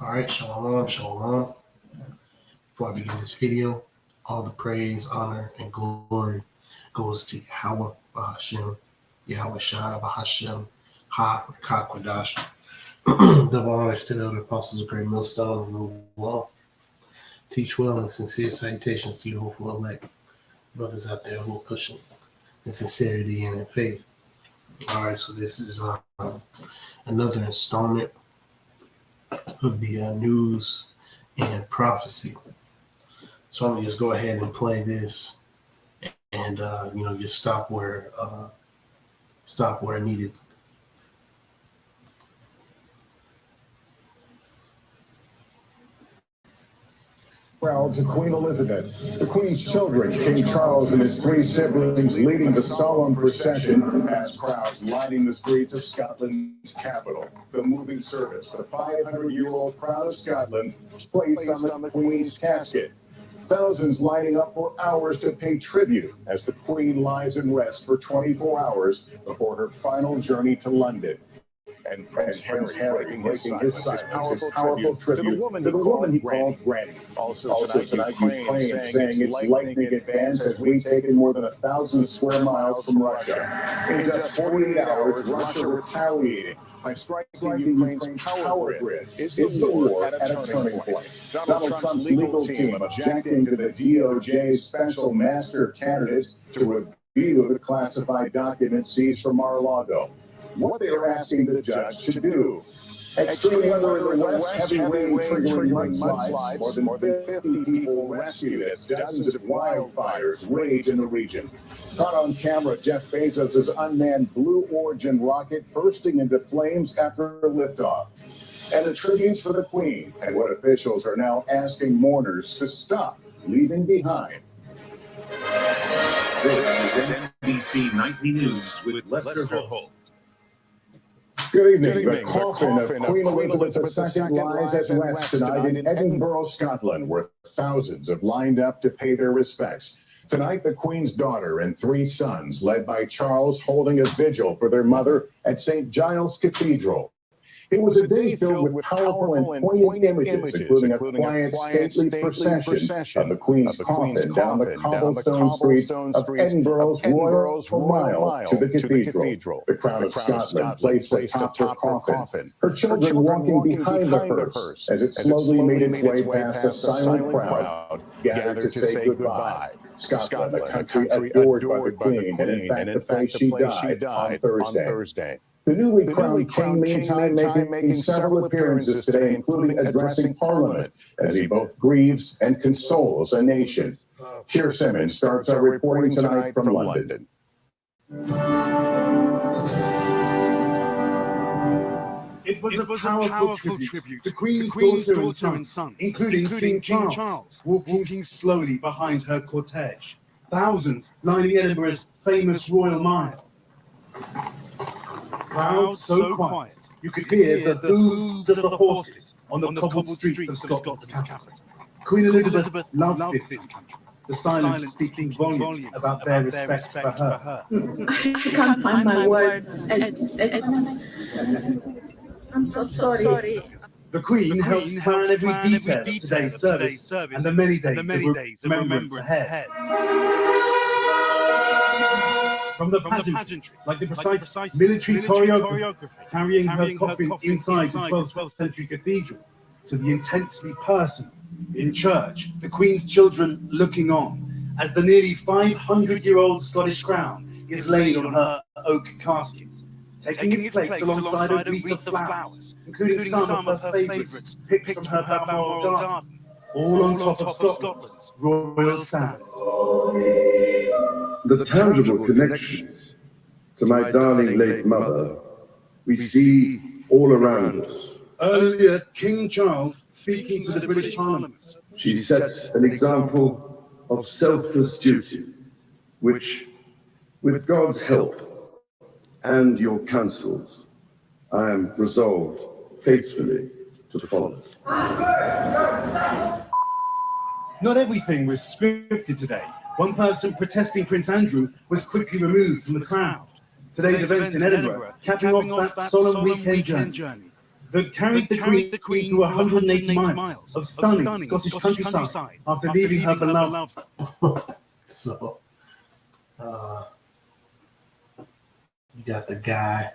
Alright, shalom, shalom. Before I begin this video, all the praise, honor, and glory goes to Yahweh Bahashem, Yahweh Shai Bahashem, Ha Kakwadash. Double honors to the other apostles of Great Millstone and rule well. Teach well and sincere salutations to you hopeful elect brothers out there who are pushing in sincerity and in faith. Alright, so this is another installment of the News and Prophecy. So I'm gonna just go ahead and play this, and just stop where needed. Proud to Queen Elizabeth, the Queen's children, King Charles and his three siblings, leading the solemn procession as crowds lining the streets of Scotland's capital. The moving service, the 500-year-old crown of Scotland, placed on the Queen's casket. Thousands lining up for hours to pay tribute as the Queen lies in rest for 24 hours before her final journey to London. And Prince Harry breaking his silence, his powerful tribute to the woman he called Granny. Also tonight, Ukraine saying its lightning advance has retaken more than 1,000 square miles from Russia. In just 48 hours, Russia retaliating by striking Ukraine's power grid. Is the war at a turning point? Donald Trump's legal team objecting to the DOJ's special master candidates to review the classified documents seized from Mar-a-Lago. What they are asking the judge to do. Extreme weather in the West, heavy rain triggering mudslides, more than 50 people rescued as dozens of wildfires rage in the region. Caught on camera, Jeff Bezos' unmanned Blue Origin rocket bursting into flames after liftoff. And the tributes for the Queen, and what officials are now asking mourners to stop leaving behind. This is NBC Nightly News with Lester Holt. Good evening. The coffin of Queen Elizabeth II lies at rest tonight in Edinburgh, Scotland, where thousands have lined up to pay their respects. Tonight, the Queen's daughter and three sons, led by Charles, holding a vigil for their mother at St. Giles Cathedral. It was a day filled with powerful and poignant images, including a quiet, stately procession of the Queen's coffin down the cobblestone streets of Edinburgh's Royal Mile to the cathedral. The Crown of Scotland placed atop her coffin, her children walking behind the hearse as it slowly made its way past a silent crowd gathered to say goodbye. Scotland, a country adored by the Queen, and in fact the place she died on Thursday. The newly crowned king, meantime, making several appearances today, including addressing Parliament, as he both grieves and consoles a nation. Keir Simmons starts our reporting tonight from London. It was a powerful tribute to Queen's daughter and sons, including King Charles, walking slowly behind her cortege. Thousands lining Edinburgh's famous Royal Mile. Crowd so quiet, you could hear the hooves of the horses on the cobbled streets of Scotland's capital. Queen Elizabeth loved this country, the silence speaking volumes about their respect for her. I can't find my words. I'm so sorry. The Queen helped plan every detail of today's service and the many days of remembrance ahead. From the pageantry, like the precise military choreography, carrying her coffin inside the 12th century cathedral, to the intensely personal in church, the Queen's children looking on as the nearly 500-year-old Scottish crown is laid on her oak casket, taking its place alongside a wreath of flowers, including some of her favourites picked from her Balmoral garden, all on top of Scotland's royal standard. The tangible connections to my darling late mother we see all around us. Earlier, King Charles, speaking to the British Parliament, She set an example of selfless duty, which, with God's help and your counsels, I am resolved faithfully to follow. Not everything was scripted today. One person protesting Prince Andrew was quickly removed from the crowd. Today's events in Edinburgh, capping off that solemn weekend journey. that carried the Queen through 180 miles of stunning Scottish countryside after leaving her beloved. So, you got the guy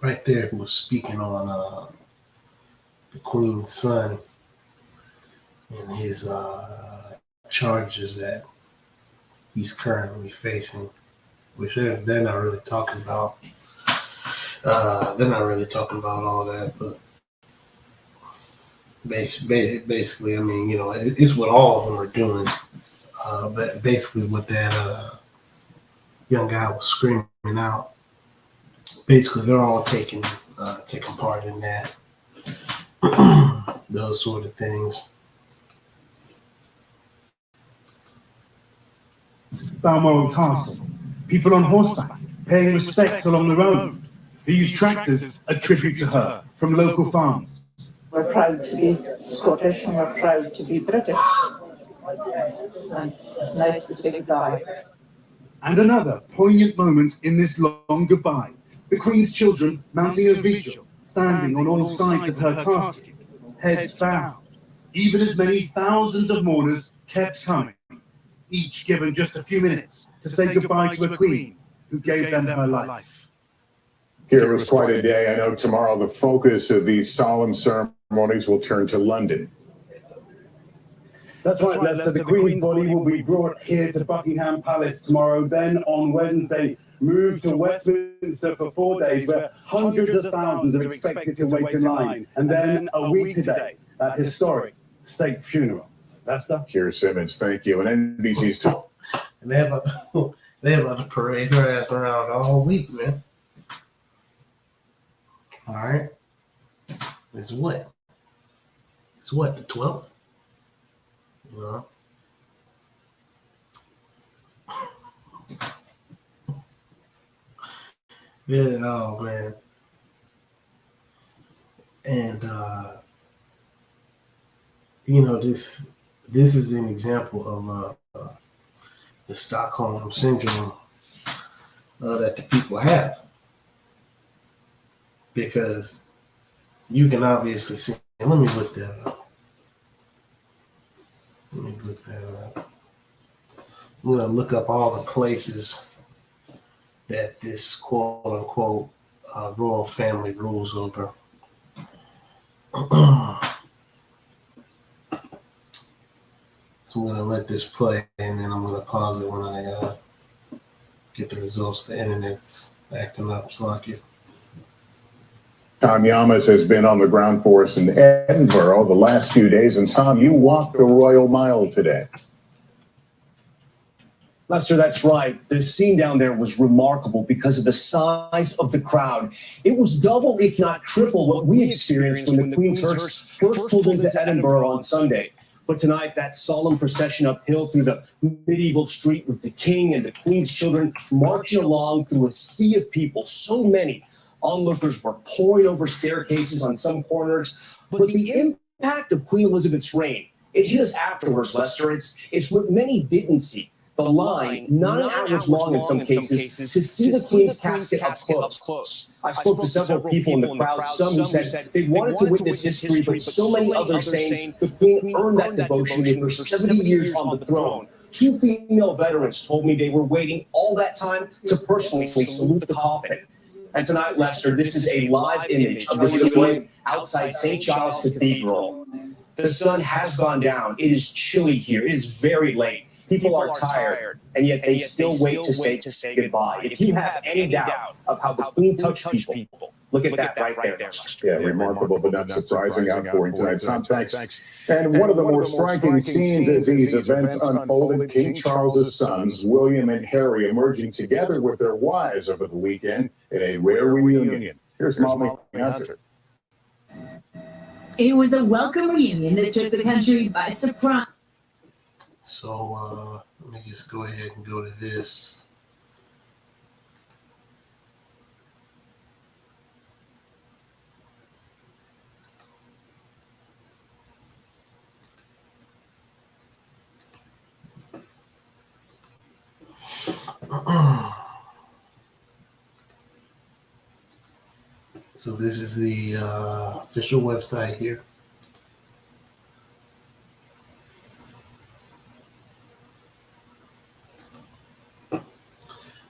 right there who was speaking on the Queen's son and his charges that he's currently facing, which they're not really talking about. They're not really talking about all that, but basically, I mean, it's what all of them are doing. But basically, what that young guy was screaming out, basically, they're all taking part in that, those sort of things. Balmoral Castle, people on horseback paying respects along the road. They use tractors, a tribute to her, from local farms. We're proud to be Scottish and we're proud to be British. And it's nice to say goodbye. And another poignant moment in this long goodbye, the Queen's children mounting a vigil, standing on all sides of her casket, heads bowed. Even as many thousands of mourners kept coming, each given just a few minutes to say goodbye to a Queen who gave them her life. Here was quite a day. I know tomorrow the focus of these solemn ceremonies will turn to London. That's right, Lester. The Queen's body will be brought here to Buckingham Palace tomorrow. Then on Wednesday, moved to Westminster for 4 days, where hundreds of thousands are expected to wait in line. And then a week today, that historic state funeral. Lester? Keir Simmons, thank you. And NBC's too. And they about to parade her ass around all week, man. All right. It's what? It's what, the 12th? You know? Yeah, oh man. And this is an example of the Stockholm syndrome that the people have, because you can obviously see. Let me look that up. I'm gonna look up all the places that this quote unquote royal family rules over. So I'm gonna let this play, and then I'm gonna pause it when I get the results. The internet's acting up, so I can. Tom Yamas has been on the ground for us in Edinburgh the last few days. And Tom, you walked the Royal Mile today. Lester, that's right. The scene down there was remarkable because of the size of the crowd. It was double, if not triple, what we experienced when the Queen's hearse first pulled into Edinburgh on Sunday. But tonight, that solemn procession uphill through the medieval street with the King and the Queen's children marching along through a sea of people, so many. Onlookers were pouring over staircases on some corners. But the impact of Queen Elizabeth's reign, it hit us afterwards, Lester. It's what many didn't see. The line, 9 hours long in some cases, to see the Queen's casket up close. I spoke to several people in the crowd, some who said they wanted to witness history, but so many others saying the Queen earned that devotion with her 70 years on the throne. 2 female veterans told me they were waiting all that time to personally salute the coffin. And tonight, Lester, this is a live image of the ceiling outside St. Giles Cathedral. The sun has gone down. It is chilly here. It is very late. People are tired, and yet they still wait to say goodbye. If you have any doubt of how the Queen touched people, look at that right there. Yeah, remarkable but not surprising outpouring tonight. Tom, thanks. And one of the more striking scenes as these events unfolded, King Charles's sons, William and Harry, emerging together with their wives over the weekend in a rare reunion. Here's Molly Hunter. It was a welcome reunion that took the country by surprise. So let me just go ahead and go to this. So this is the official website here.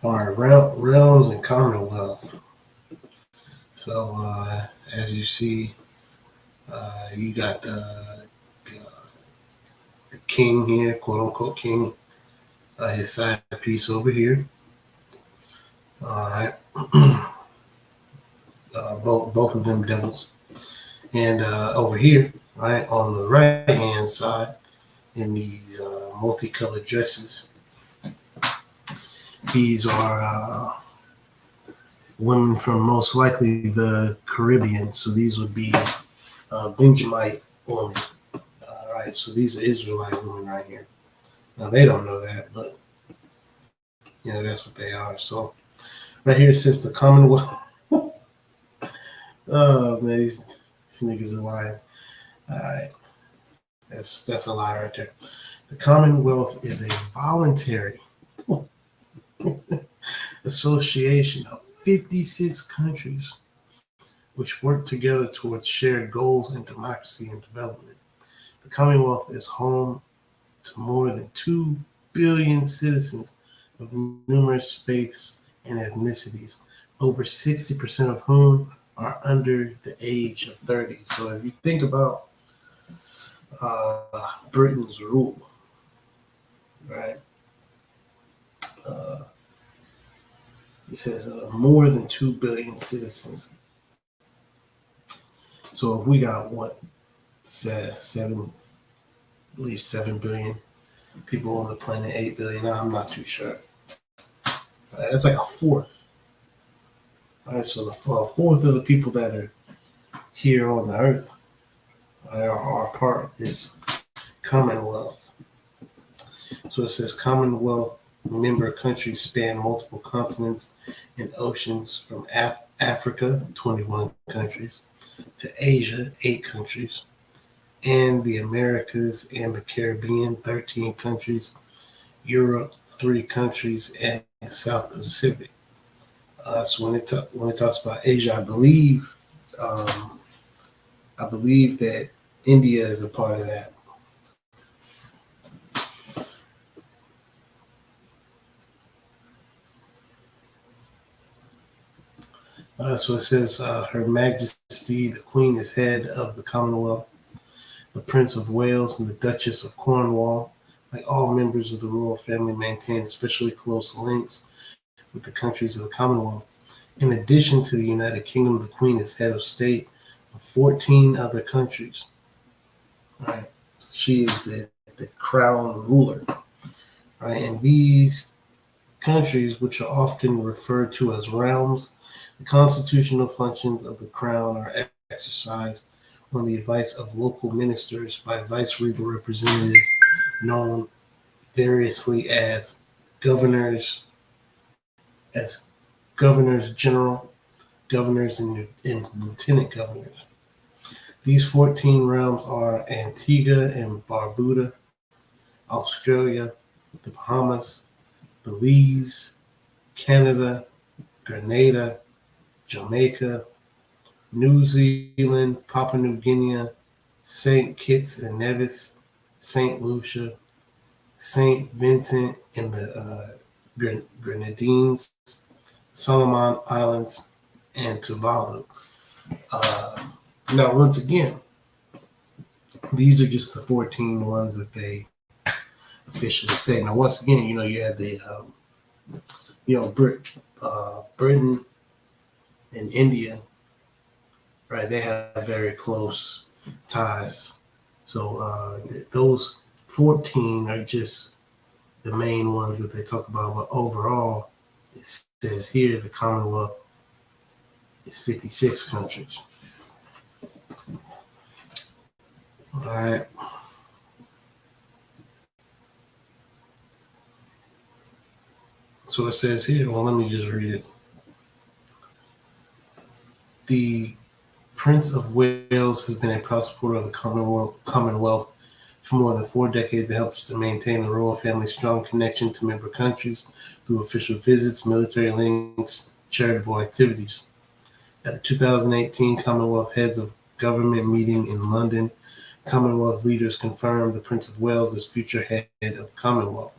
All right, realms and commonwealth. So as you see, you got the king here, quote unquote king, his side piece over here. All right, both of them devils, and over here, right on the right hand side, in these multicolored dresses, these are women from most likely the Caribbean. So these would be Benjamite women. All right, so these are Israelite women right here. Now they don't know that, but that's what they are. So right here it says the Commonwealth. Oh man, these niggas are lying. All right, that's a lie right there. The Commonwealth is a voluntary association of 56 countries which work together towards shared goals in democracy and development. The Commonwealth is home to more than 2 billion citizens of numerous faiths and ethnicities, over 60% of whom are under the age of 30. So if you think about Britain's rule, right? It says more than 2 billion citizens. So if we got what, 7 billion people on the planet, 8 billion, I'm not too sure. That's like a fourth. All right, so a fourth of the people that are here on the earth are part of this Commonwealth. So it says Commonwealth member countries span multiple continents and oceans, from Africa, 21 countries, to Asia, 8 countries, and the Americas and the Caribbean, 13 countries, Europe, 3 countries, and the South Pacific. So when it talks about Asia, I believe that India is a part of that. So it says Her Majesty the Queen is head of the Commonwealth. The Prince of Wales and the Duchess of Cornwall, like all members of the royal family, maintain especially close links with the countries of the Commonwealth. In addition to the United Kingdom, the Queen is head of state of 14 other countries. Right? She is the crown ruler. Right? And these countries, which are often referred to as realms, the constitutional functions of the crown are exercised on the advice of local ministers by vice-regal representatives known variously as governors general, governors, and lieutenant governors. These 14 realms are Antigua and Barbuda, Australia, the Bahamas, Belize, Canada, Grenada, Jamaica, New Zealand, Papua New Guinea, St. Kitts and Nevis, St. Lucia, St. Vincent and the Grenadines, Solomon Islands, and Tuvalu. Now, once again, these are just the 14 ones that they officially say. Now, once again, you had the, Britain and India, right? They have very close ties. So those 14 are just the main ones that they talk about. But overall, it says here the Commonwealth is 56 countries. All right. So it says here, well, let me just read it. The Prince of Wales has been a proud supporter of the Commonwealth for more than 4 decades. It helps to maintain the royal family's strong connection to member countries through official visits, military links, charitable activities. At the 2018 Commonwealth Heads of Government meeting in London, Commonwealth leaders confirmed the Prince of Wales as future head of Commonwealth.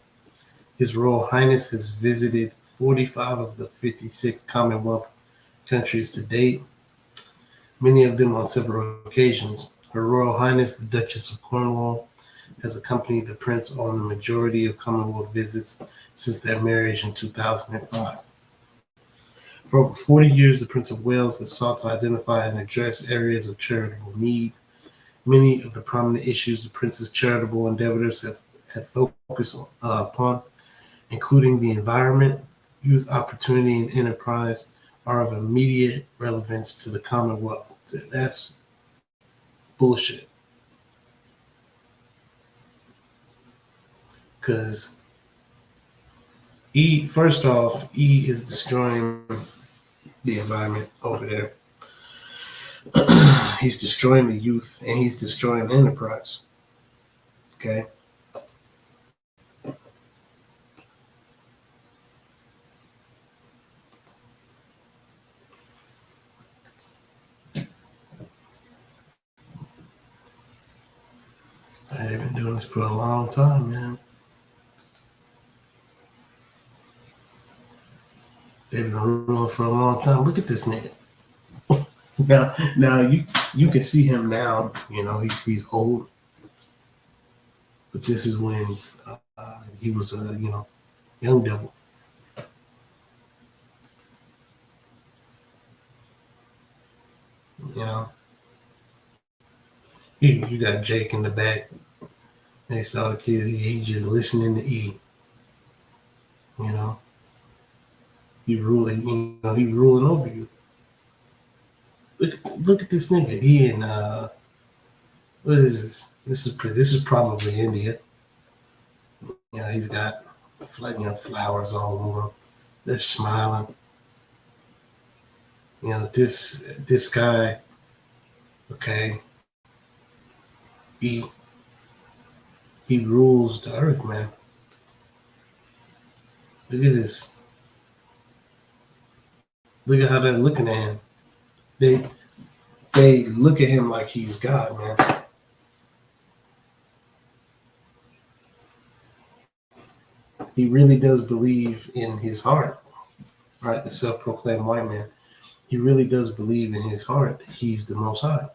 His Royal Highness has visited 45 of the 56 Commonwealth countries to date, many of them on several occasions. Her Royal Highness, the Duchess of Cornwall, has accompanied the Prince on the majority of Commonwealth visits since their marriage in 2005. For over 40 years, the Prince of Wales has sought to identify and address areas of charitable need. Many of the prominent issues the Prince's charitable endeavors have focused upon, including the environment, youth opportunity, and enterprise, are of immediate relevance to the Commonwealth. That's bullshit. Because first off, is destroying the environment over there. He's destroying the youth and he's destroying the enterprise. Okay. They've been doing this for a long time, man. They've been ruling for a long time. Look at this nigga. Now you can see him now. You know he's old, but this is when he was a young devil. You know, you got Jake in the back. Next to all the kids, he just listening to E. You know, he's ruling. You know, he's ruling over you. Look at this nigga. He in what is this? This is probably India. You know, he's got flowers all over him. They're smiling. You know, this guy, okay, he rules the earth, man. Look at this. Look at how they're looking at him. They look at him like he's God, man. He really does believe in his heart, right? The self-proclaimed white man. He really does believe in his heart that he's the Most High.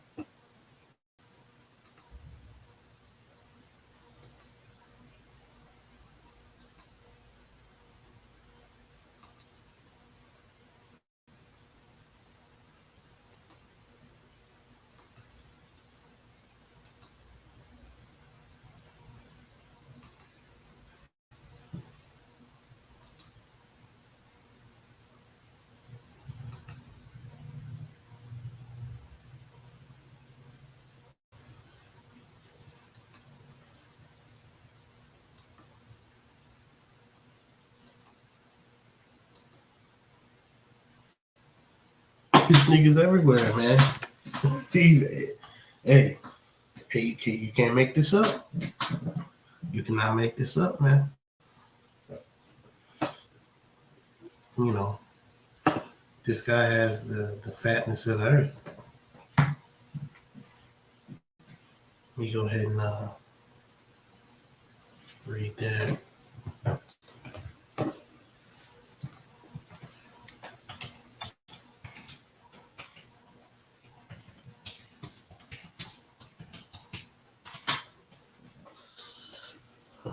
These niggas everywhere, man. Hey, you can't make this up. You cannot make this up, man. You know, this guy has the fatness of the earth. Let me go ahead and read that.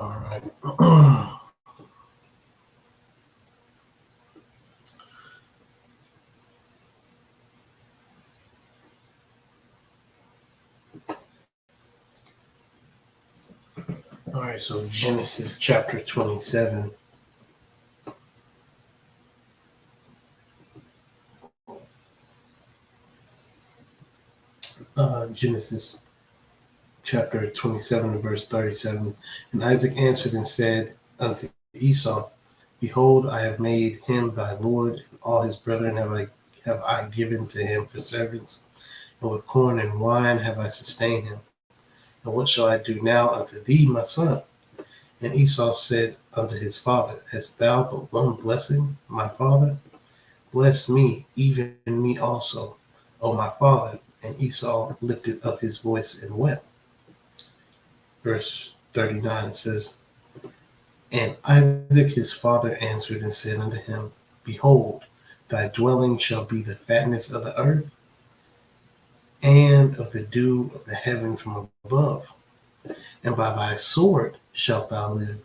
All right. All right, so Genesis chapter 27. Genesis chapter 27, verse 37. And Isaac answered and said unto Esau, Behold, I have made him thy Lord, and all his brethren have I given to him for servants, and with corn and wine have I sustained him. And what shall I do now unto thee, my son? And Esau said unto his father, Hast thou but one blessing, my father? Bless me, even me also, O my father. And Esau lifted up his voice and wept. Verse 39, it says, And Isaac his father answered and said unto him, Behold, thy dwelling shall be the fatness of the earth, and of the dew of the heaven from above. And by thy sword shalt thou live,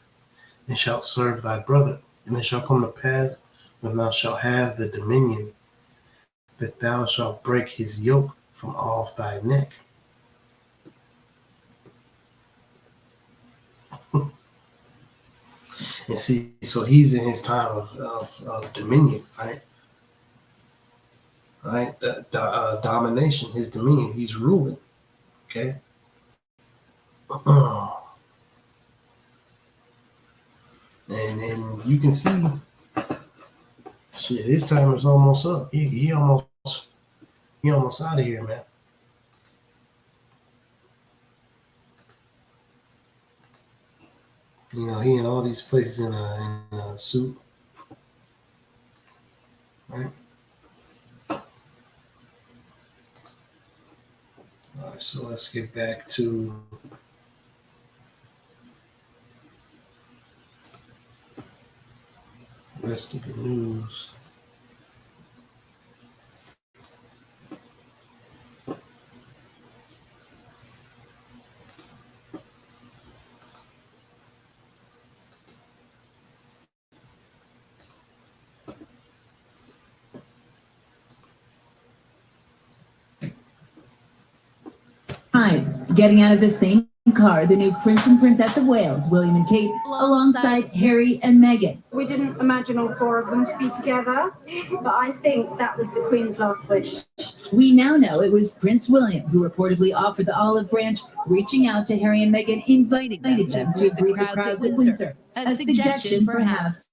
and shalt serve thy brother. And it shall come to pass, when thou shalt have the dominion, that thou shalt break his yoke from off thy neck. And see, so he's in his time of dominion, right? Right? Domination, his dominion. He's ruling, okay? And you can see, shit, his time is almost up. He almost out of here, man. You know, he in all these places in a suit, right? All right, so let's get back to the rest of the news. Times, getting out of the same car, the new Prince and Princess of Wales, William and Kate, alongside Harry and Meghan. We didn't imagine all four of them to be together, but I think that was the Queen's last wish. We now know it was Prince William who reportedly offered the olive branch, reaching out to Harry and Meghan, inviting them to greet the crowds at Windsor. A suggestion, perhaps,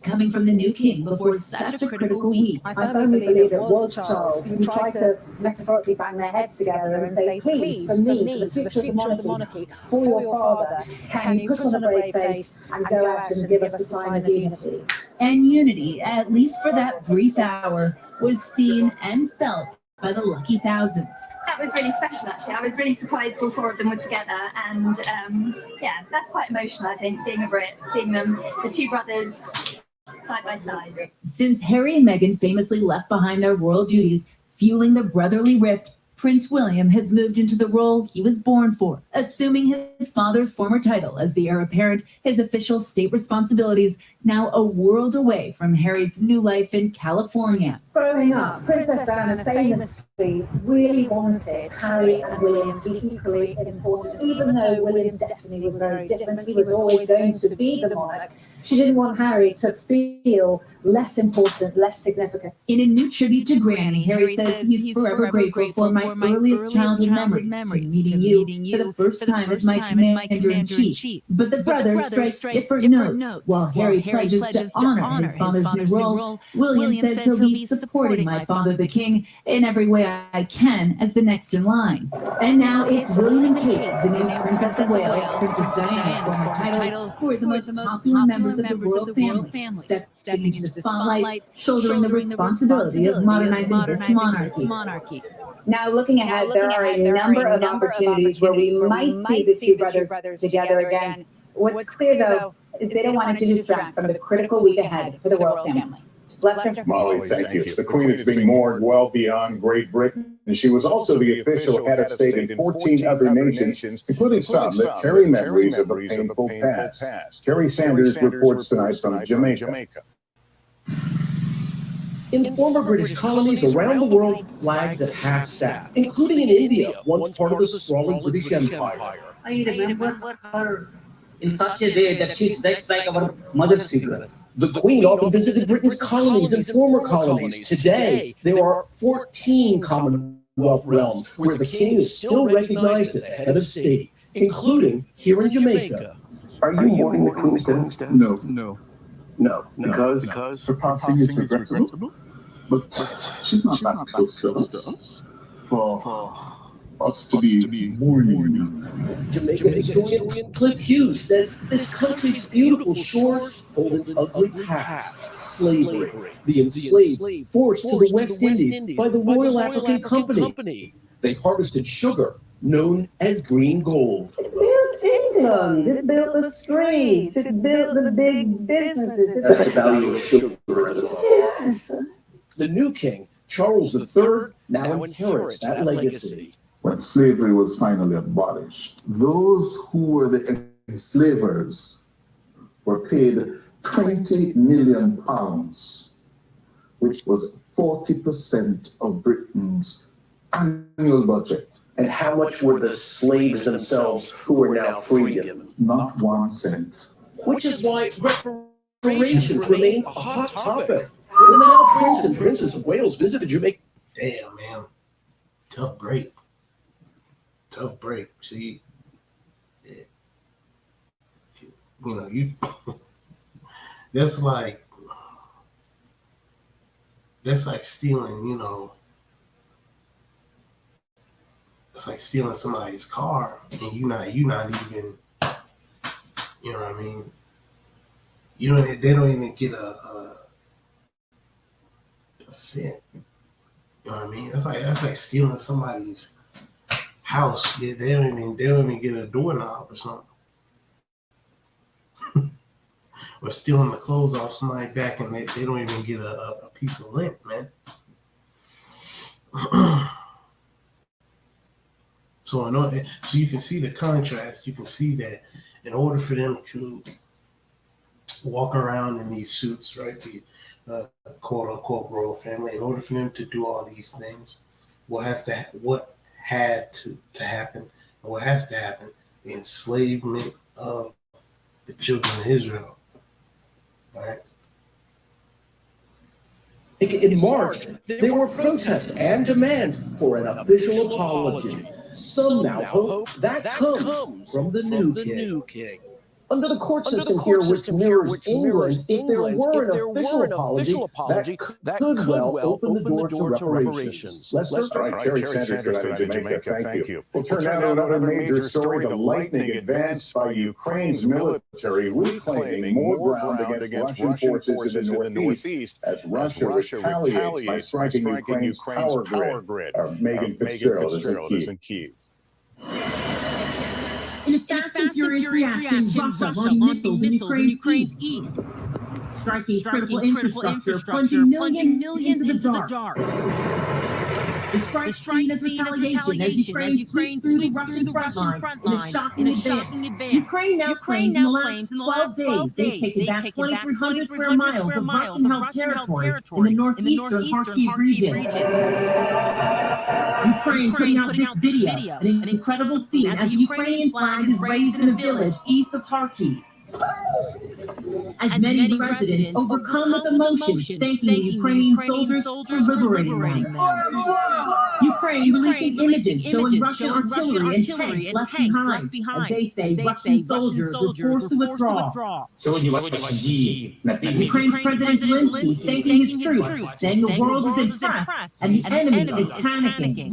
coming from the new king before such a critical week. I firmly believe it was Charles who tried to metaphorically bang their heads together and say, please, for me, for the future of the monarchy, for your father, can you put on a brave face and go out and give us a sign of unity? And unity, at least for that brief hour, was seen and felt by the lucky thousands. That was really special, actually. I was really surprised all four of them were together, and yeah, that's quite emotional, I think, being a Brit, seeing them, the two brothers, side by side. Since Harry and Meghan famously left behind their royal duties, fueling the brotherly rift, Prince William has moved into the role he was born for, assuming his father's former title as the heir apparent, his official state responsibilities now a world away from Harry's new life in California. Growing up, Princess Diana famously really wanted Harry and William to be equally important, even though William's destiny was very different. He was always going to be the monarch. She didn't want Harry to feel less important, less significant. In a new tribute to Granny, Harry says he's forever grateful for my earliest childhood memories, to meeting you for the first time as my commander-in-chief. But the brothers strike different notes. While Harry pledges to honor his father's new role, William says he'll be supporting my father the king in every way I can as the next in line. And now it's William and Kate, the new Princess of Wales, Princess Diana's former title, who are the most popular members of the royal family, stepping into the spotlight, shouldering the responsibility of modernizing this monarchy. Now, looking ahead, there are a number of opportunities where we might see the two brothers together again. What's clear, though, is they don't want to distract from the critical week ahead for the royal family. Lester? Molly, thank you. The Queen is being mourned well beyond Great Britain. She was also the official head of state in 14 other nations, including some that carry memories of a painful past. Kerry Sanders reports tonight from Jamaica. In former British colonies around the world, flags at half-staff, including in India, once part of the sprawling British Empire. I remember her in such a way that she's dressed like our mother's figure. The Queen often visited Britain's colonies and former colonies. Today, there are 14 Commonwealth realms where the King is still recognized as head of state, including here in Jamaica. Are you mourning the Queen's death? No. Because her passing is regrettable. But she's not that close to us. For us to be more unique. Jamaica historian Cliff Hughes says this country's beautiful shores hold an ugly past: slavery. The enslaved forced to the West Indies by the Royal African Company. They harvested sugar, known as green gold. It built England, it built the streets, it built the big businesses. That's the value of sugar. Yes. The new king, Charles III, now inherits that legacy. When slavery was finally abolished, those who were the enslavers were paid 20 million pounds, which was 40% of Britain's annual budget. And how much were the slaves themselves who are now free given? Not 1 cent. Which is why reparations remain a hot topic. When the now Prince and Princess of Wales visited Jamaica. Damn, man. Tough break. Tough break. See, you that's like stealing, it's like stealing somebody's car and you not even, you know what I mean? They don't even get a cent. You know what I mean? That's like stealing somebody's house. Yeah, they don't even get a doorknob or something. Or stealing the clothes off somebody's back and they don't even get a piece of lint, man. So you can see the contrast. You can see that in order for them to walk around in these suits, right, the quote unquote royal family, in order for them to do all these things, what had to happen, and what has to happen, the enslavement of the children of Israel. All right. In March, there were protests and demands for an official apology. Some now hope that comes from the new king. Under the court system here, which mirrors England, if there were an official apology, that could well open the door to reparations. Lester? All right, Kerry Sanders out of Jamaica, thank you. We'll turn now to another major story, the lightning advance by Ukraine's military, reclaiming more ground against Russian forces in the northeast as Russia retaliates by striking Ukraine's power grid. Megan Fitzgerald is in Kyiv. In a fast and furious reaction, Russia launched missiles in Ukraine's east, striking critical infrastructure, plunging millions into the dark. The strike seen as retaliation as Ukraine sweeps through the Russian front line in a shocking advance. Ukraine now claims in the last 12 days they've taken back 2,300 square miles of Russian-held territory in the northeastern Kharkiv region. Ukraine putting out this video, an incredible scene as the Ukrainian flag is raised in a village east of Kharkiv. As many residents overcome with emotion, thanking the Ukrainian soldiers for liberating them. Ukraine releasing images showing Russian artillery and tanks left behind, as they say Russian soldiers were forced to withdraw. Ukraine's President Zelensky thanking his troops, saying the world is impressed and the enemy is panicking.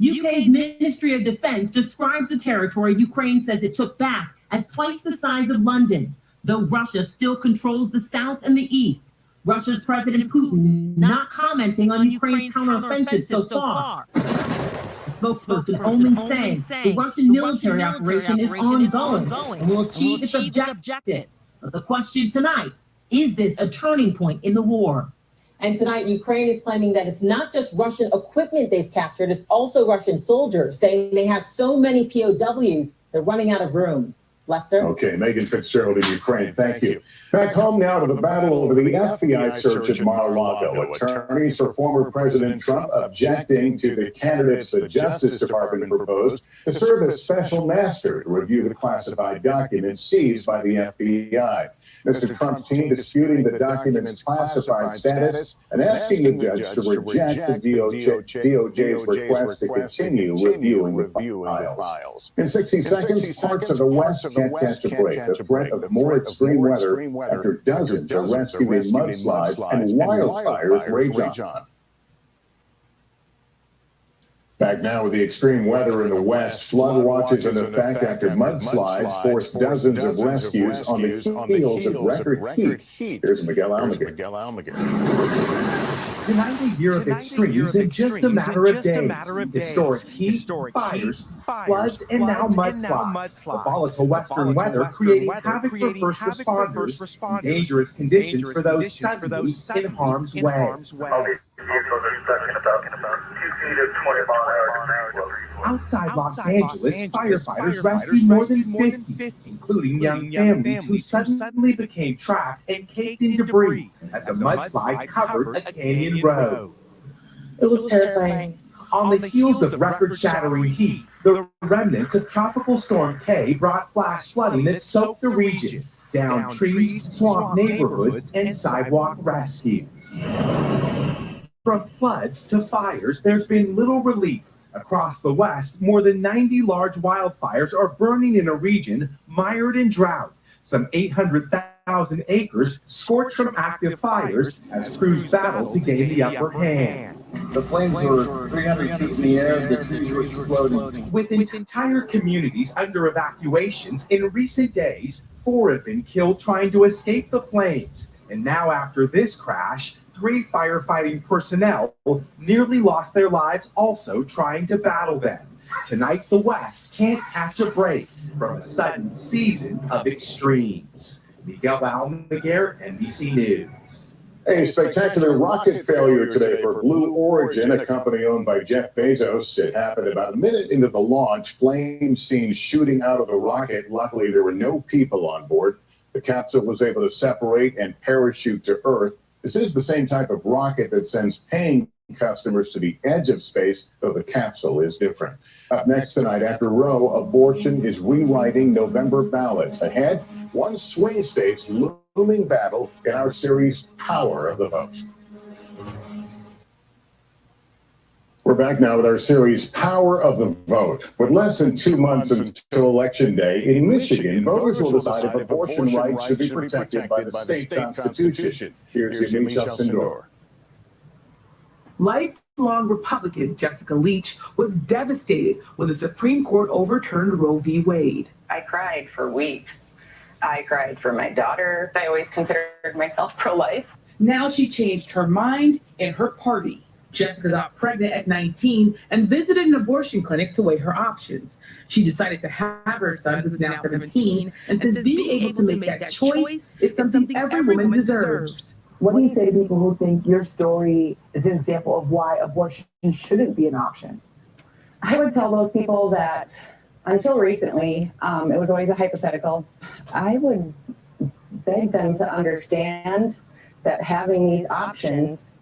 UK's Ministry of Defense describes the territory Ukraine says it took back as twice the size of London, though Russia still controls the south and the east. Russia's President Putin not commenting on Ukraine's counteroffensive so far. The spokesperson only saying the Russian military operation is ongoing and will achieve its objective. But the question tonight, is this a turning point in the war? And tonight, Ukraine is claiming that it's not just Russian equipment they've captured, it's also Russian soldiers, saying they have so many POWs, they're running out of room. Lester? Okay, Megan Fitzgerald in Ukraine, thank you. Back home now to the battle over the FBI search at Mar-a-Lago. Attorneys for former President Trump objecting to the candidates the Justice Department proposed to serve as special master to review the classified documents seized by the FBI. Mr. Trump's team disputing the documents' classified status and asking the judge to reject the DOJ's request to continue reviewing the files. In 60 seconds, parts of the West can't catch a break. The threat of more extreme weather after dozens are rescuing mudslides and wildfires rage on. Back now with the extreme weather in the west, flood watches in effect after mudslides forced dozens of rescues on the heels of record heat. Here's Miguel Almaguer. The 90-year of extremes in just a matter of days. Historic heat, fires, floods, and now mudslides. The volatile western weather creating havoc for first responders and dangerous conditions for those suddenly in harm's way. Outside Los Angeles, firefighters rescued more than 50, including young families who suddenly became trapped and caked in debris as a mudslide covered a canyon road. It was terrifying. On the heels of record-shattering heat, the remnants of Tropical Storm K brought flash flooding that soaked the region, down trees, swamp neighborhoods, and sidewalk rescues. From floods to fires, there's been little relief. Across the West, more than 90 large wildfires are burning in a region mired in drought. Some 800,000 acres scorched from active fires as crews battle to gain the upper hand. The flames were 300 feet in the air, the trees were exploding. With entire communities under evacuations in recent days, 4 have been killed trying to escape the flames. And now after this crash, 3 firefighting personnel nearly lost their lives also trying to battle them. Tonight, the West can't catch a break from a sudden season of extremes. Miguel Almaguer, NBC News. A spectacular rocket failure today for Blue Origin, a company owned by Jeff Bezos. It happened about a minute into the launch. Flames seen shooting out of the rocket. Luckily, there were no people on board. The capsule was able to separate and parachute to Earth. This is the same type of rocket that sends paying customers to the edge of space, though the capsule is different. Up next tonight, after Roe, abortion is rewriting November ballots. Ahead, one swing state's looming battle in our series, Power of the Vote. We're back now with our series, Power of the Vote. With less than 2 months until Election Day, in Michigan, voters will decide if abortion rights should be protected by the state constitution. Here's Michelle Sindor. Lifelong Republican Jessica Leach was devastated when the Supreme Court overturned Roe v. Wade. I cried for weeks. I cried for my daughter. I always considered myself pro-life. Now she changed her mind and her party. Jessica got pregnant at 19 and visited an abortion clinic to weigh her options. She decided to have her son, who's now 17, and says being able to make that choice is something every woman deserves. What do you say to people who think your story is an example of why abortion shouldn't be an option? I would tell those people that until recently, it was always a hypothetical. I would beg them to understand that having these options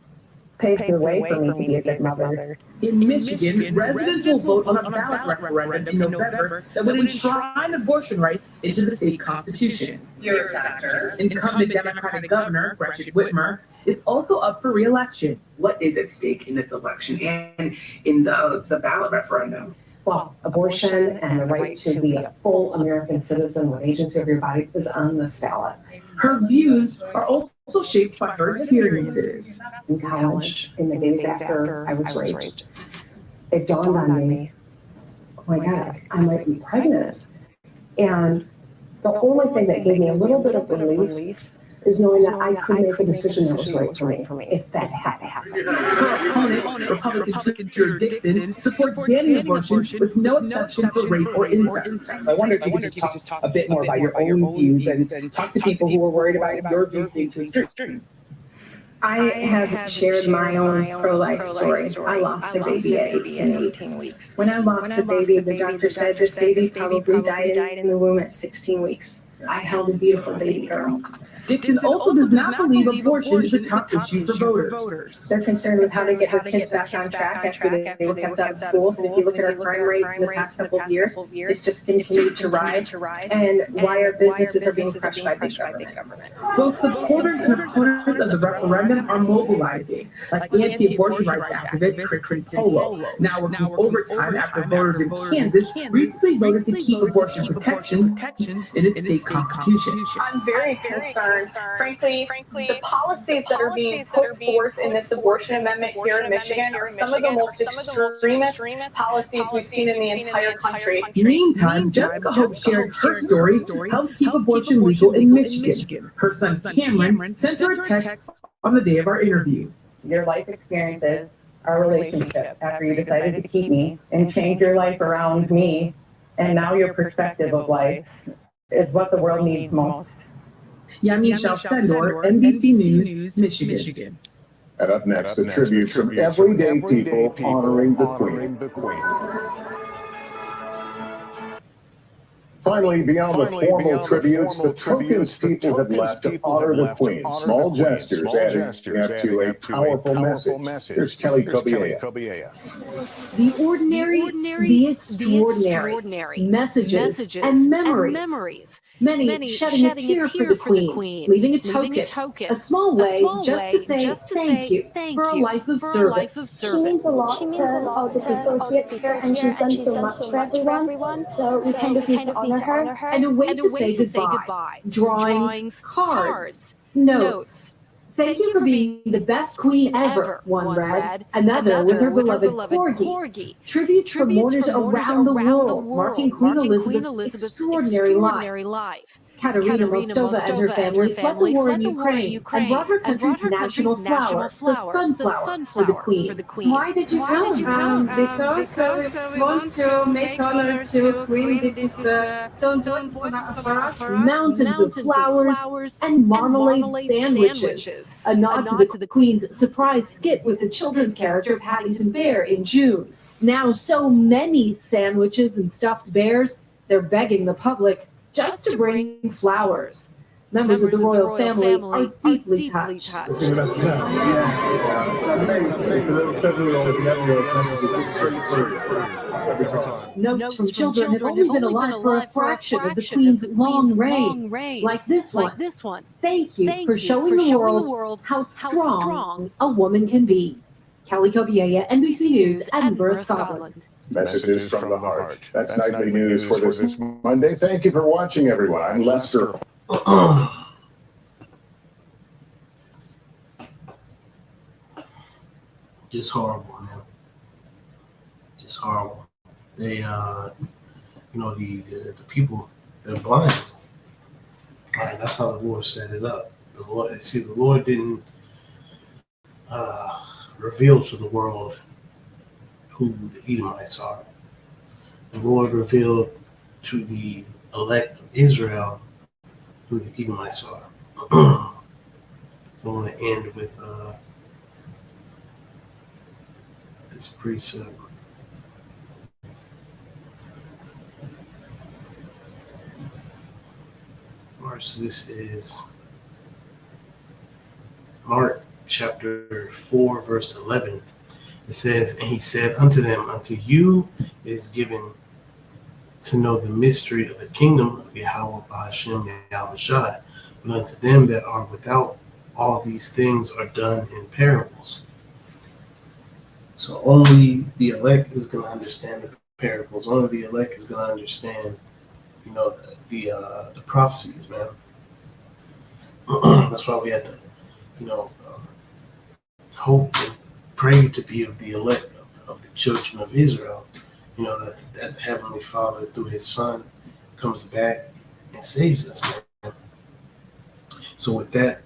paved the way for me to be a good mother. In Michigan, residents will vote on a ballot referendum in November that would enshrine abortion rights into the state constitution. You're a doctor. Incumbent Democratic Governor Gretchen Whitmer is also up for re-election. What is at stake in this election and in the ballot referendum? Well, abortion and the right to be a full American citizen with agency of your body is on this ballot. Her views are also shaped by her experiences. In college, in the days after I was raped, it dawned on me, oh my God, I might be pregnant. And the only thing that gave me a little bit of relief is knowing that I could make a decision that was right for me if that had happened. Her opponent, Republican Drew Dixon, supports banning abortion with no exception for rape or incest. I wonder if you could just talk a bit more about your own views and talk to people who are worried about your views being too extreme. I have shared my own pro-life story. I lost a baby at 18 weeks. When I lost the baby, the doctor said this baby probably died in the womb at 16 weeks. I held a beautiful baby girl. Dixon also does not believe abortion is a tough issue for voters. They're concerned with how to get her kids back on track after they were kept out of school. And if you look at our crime rates in the past couple of years, it's just continued to rise. And why our businesses are being crushed by big government. Both supporters and opponents of the referendum are mobilizing, like anti-abortion rights activist Kristen Polo, now working overtime after voters in Kansas recently voted to keep abortion protections in its state constitution. I'm very concerned Frankly, the policies that are being put forth in this abortion amendment here in Michigan are some of the most extremist policies we've seen in the entire country. Meantime, Jessica Hope shared her story, helps keep abortion legal in Michigan. Her son Cameron sent her a text on the day of our interview. Your life experiences, our relationship after you decided to keep me and change your life around me, and now your perspective of life is what the world needs most. Yamisha Sendor, NBC News, Michigan. And up next, the tributes from everyday people honoring the Queen. Finally, beyond the formal tributes, the tokens people have left to honor the Queen. Small gestures adding up to a powerful message. Here's Kelly Kobiea. The ordinary, the extraordinary, messages and memories. Many shedding a tear for the Queen, leaving a token, a small way just to say thank you for a life of service. She means a lot to all the people here, and she's done so much for everyone. So we kind of need to honor her. And a way to say goodbye. Drawings, cards, notes. Thank you for being the best queen ever, one read. Another with her beloved corgi. Tributes from mourners around the world, marking Queen Elizabeth's extraordinary life. Katerina Mostova and her family fled the war in Ukraine and brought her country's national flower, the sunflower, for the Queen. Why did you come? Because we want to make honor to Queen. This is so important for us. Mountains of flowers and marmalade sandwiches. A nod to the Queen's surprise skit with the children's character Paddington Bear in June. Now so many sandwiches and stuffed bears, they're begging the public just to bring flowers. Members of the royal family are deeply touched. Notes from children have only been alive for a fraction of the Queen's long reign, like this one. Thank you for showing the world how strong a woman can be. Kelly Kobiea, NBC News, Edinburgh, Scotland. Messages from the heart. That's nightly news for this Monday. Thank you for watching, everyone. I'm Lester. Just horrible, man. Just horrible. They, the people, they're blind. All right, that's how the Lord set it up. The Lord didn't reveal to the world who the Edomites are. The Lord revealed to the elect of Israel who the Edomites are. So I want to end with this precept. So this is Mark chapter 4, verse 11. It says, and he said unto them, unto you it is given to know the mystery of the kingdom of Yahweh Ba'ashem Yahweh Shai, but unto them that are without, all these things are done in parables. So only the elect is going to understand the parables. Only the elect is going to understand, the prophecies, man. That's why we had to, hope and pray to be of the elect of the children of Israel. That the Heavenly Father, through His Son, comes back and saves us, man. So with that,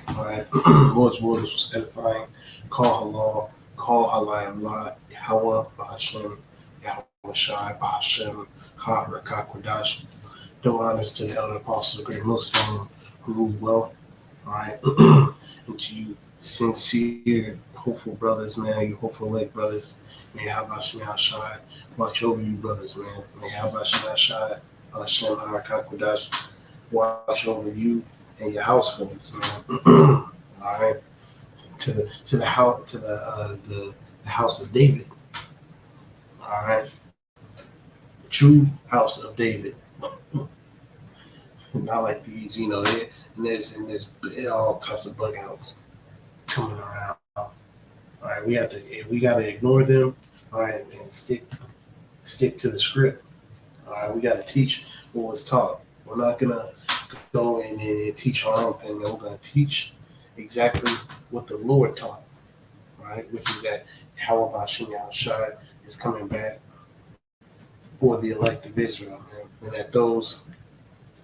all right, Lord's word is edifying. Call halal, call halayim la, Yahweh Ba'ashem, Yahweh Shai Ba'ashem, Ha Rakakwadash. Double honors to the elder apostles of Great Millstone who rule well, all right, and to you sincere, hopeful brothers, man, you hopeful elect brothers. May Habashim Shai watch over you, brothers, man. May Habashim Shai, Hashem Harakakwadash, watch over you and your households, man. All right, to the house of David. All right, the true house of David. Not like these, and there's all types of bug outs coming around. All right, we gotta ignore them. All right, and stick to the script. All right, we gotta teach what was taught. We're not gonna go in and teach our own thing. And we're going to teach exactly what the Lord taught, right? Which is that Yahweh Shai is coming back for the elect of Israel, man. And that those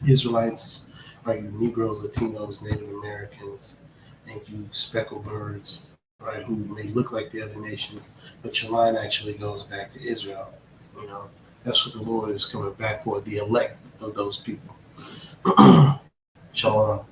Israelites, right, you Negroes, Latinos, Native Americans, and you speckled birds, right, who may look like the other nations, but your line actually goes back to Israel. You know, that's what the Lord is coming back for, the elect of those people. Shalom.